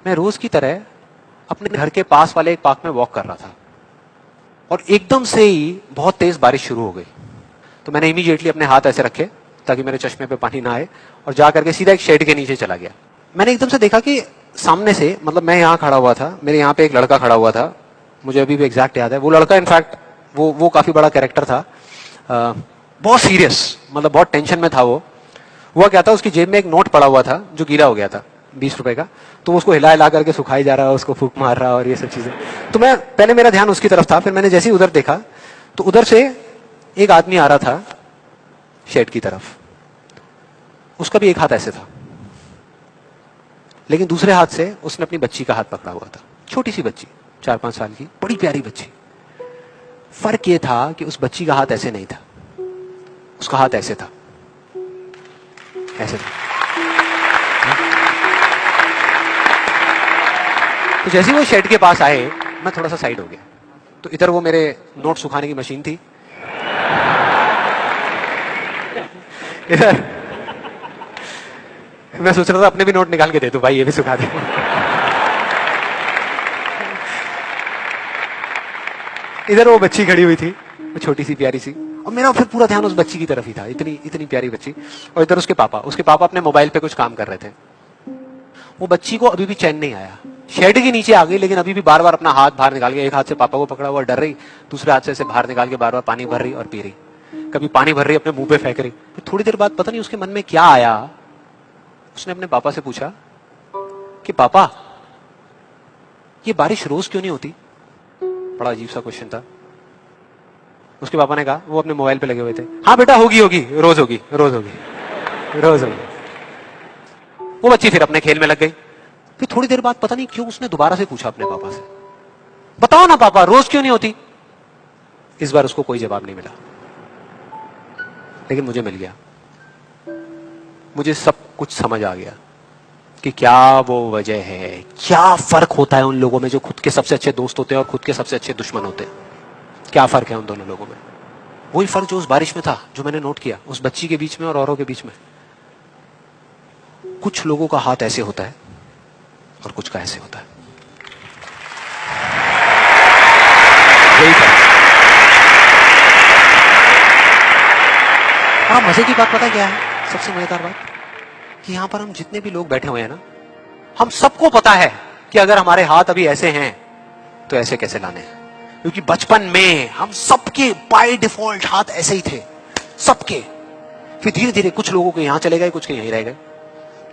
मैं रोज की तरह अपने घर के पास वाले एक पार्क में वॉक कर रहा था और एकदम से ही बहुत तेज बारिश शुरू हो गई। तो मैंने इमीडिएटली अपने हाथ ऐसे रखे ताकि मेरे चश्मे पे पानी ना आए और जा करके सीधा एक शेड के नीचे चला गया। मैंने एकदम से देखा कि सामने से, मतलब मैं यहाँ खड़ा हुआ था, मेरे यहाँ पे एक लड़का खड़ा हुआ था, मुझे अभी भी एग्जैक्ट याद है। वो लड़का इनफैक्ट वो काफी बड़ा कैरेक्टर था, बहुत सीरियस, मतलब बहुत टेंशन में था वो। हुआ क्या था, उसकी जेब में एक नोट पड़ा हुआ था जो गीला हो गया था 20 रुपए का, तो उसको हिला हिला करके सुखाई जा रहा है, उसको फूंक मार रहा और ये सब चीजें। तो मैं पहले मेरा ध्यान उसकी तरफ था, फिर मैंने जैसे ही उधर देखा तो उधर से एक आदमी आ रहा था शेड की तरफ। उसका भी एक हाथ ऐसे था, लेकिन दूसरे हाथ से उसने अपनी बच्ची का हाथ पकड़ा हुआ था, छोटी सी बच्ची 4-5 साल की, बड़ी प्यारी बच्ची। फर्क ये था कि उस बच्ची का हाथ ऐसे नहीं था, उसका हाथ ऐसे था, ऐसे था। तो जैसे ही वो शेड के पास आए, मैं थोड़ा सा साइड हो गया। तो इधर वो मेरे नोट सुखाने की मशीन थी, इधर मैं सोच रहा था अपने भी नोट निकाल के दे दूं, भाई ये भी सुखा दे। इधर वो बच्ची खड़ी हुई थी, वो छोटी सी प्यारी सी, और मेरा फिर पूरा ध्यान उस बच्ची की तरफ ही था, इतनी इतनी प्यारी बच्ची। और इधर उसके पापा अपने मोबाइल पे कुछ काम कर रहे थे। वो बच्ची को अभी भी चैन नहीं आया, शेड के नीचे आ गई, लेकिन अभी भी बार बार अपना हाथ बाहर निकाल के, एक हाथ से पापा को पकड़ा हुआ डर रही, दूसरे हाथ से ऐसे बाहर निकाल के बार बार पानी भर रही और पी रही, कभी पानी भर रही अपने मुंह पे फेंक रही। फिर थोड़ी देर बाद पता नहीं उसके मन में क्या आया, उसने अपने पापा से पूछा कि पापा ये बारिश रोज क्यों नहीं होती। बड़ा अजीब सा क्वेश्चन था। उसके पापा ने कहा, वो अपने मोबाइल पे लगे हुए थे, हाँ बेटा होगी होगी, रोज होगी, रोज होगी, रोज होगी। वो बच्ची फिर अपने खेल में लग गई। फिर थोड़ी देर बाद पता नहीं क्यों उसने दोबारा से पूछा अपने पापा से, बताओ ना पापा रोज क्यों नहीं होती। इस बार उसको कोई जवाब नहीं मिला, लेकिन मुझे मिल गया। मुझे सब कुछ समझ आ गया कि क्या वो वजह है, क्या फर्क होता है उन लोगों में जो खुद के सबसे अच्छे दोस्त होते हैं और खुद के सबसे अच्छे दुश्मन होते हैं। क्या फर्क है उन दोनों लोगों में। वही फर्क जो उस बारिश में था, जो मैंने नोट किया उस बच्ची के बीच में और औरों के बीच में। कुछ लोगों का हाथ ऐसे होता है और कुछ का ऐसे होता है, यही फर्क। हाँ, मजे की बात पता क्या है, सबसे मजेदार बात, कि यहां पर हम जितने भी लोग बैठे हुए हैं ना, हम सबको पता है कि अगर हमारे हाथ अभी ऐसे हैं तो ऐसे कैसे लाने हैं। क्योंकि बचपन में हम सबके बाय डिफॉल्ट हाथ ऐसे ही थे, सबके। फिर धीरे धीरे कुछ लोगों के यहां चले गए, कुछ के यहीं रह गए।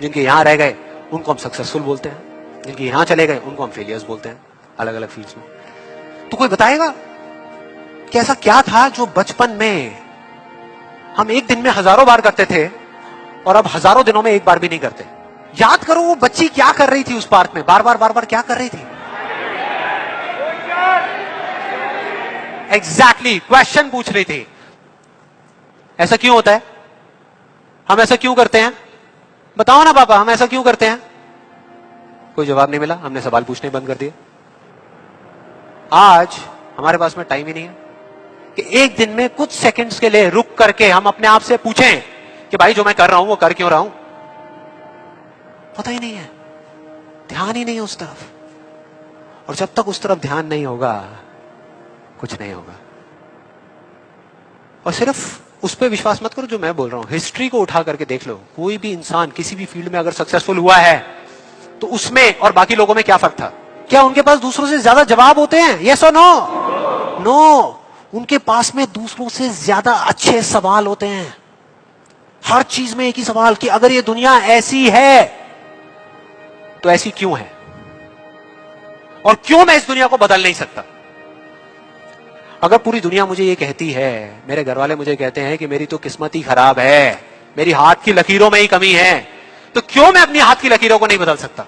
जिनके यहां रह गए उनको हम सक्सेसफुल बोलते हैं, जिनके यहां चले गए उनको हम फेलियर्स बोलते हैं, अलग अलग फील्ड्स में। तो कोई बताएगा कि ऐसा क्या था जो बचपन में हम एक दिन में हजारों बार करते थे और अब हजारों दिनों में एक बार भी नहीं करते। याद करो वो बच्ची क्या कर रही थी उस पार्क में, बार बार क्या कर रही थी। एग्जैक्टली क्वेश्चन पूछ रही थी। ऐसा क्यों होता है, हम ऐसा क्यों करते हैं, बताओ ना पापा हम ऐसा क्यों करते हैं। कोई जवाब नहीं मिला, हमने सवाल पूछने बंद कर दिए। आज हमारे पास में टाइम ही नहीं है कि एक दिन में कुछ सेकंड्स के लिए रुक करके हम अपने आप से पूछें कि भाई जो मैं कर रहा हूं वो कर क्यों रहा हूं। पता ही नहीं है, ध्यान ही नहीं है उस तरफ। और जब तक उस तरफ ध्यान नहीं होगा कुछ नहीं होगा। और सिर्फ उस पर विश्वास मत करो जो मैं बोल रहा हूं, हिस्ट्री को उठा करके देख लो। कोई भी इंसान किसी भी फील्ड में अगर सक्सेसफुल हुआ है तो उसमें और बाकी लोगों में क्या फर्क था। क्या उनके पास दूसरों से ज्यादा जवाब होते हैं, यस और नो। नो, उनके पास में दूसरों से ज्यादा अच्छे सवाल होते हैं। हर चीज में एक ही सवाल कि अगर ये दुनिया ऐसी है तो ऐसी क्यों है, और क्यों मैं इस दुनिया को बदल नहीं सकता। अगर पूरी दुनिया मुझे ये कहती है, मेरे घर वाले मुझे कहते हैं कि मेरी तो किस्मत ही खराब है, मेरी हाथ की लकीरों में ही कमी है, तो क्यों मैं अपनी हाथ की लकीरों को नहीं बदल सकता।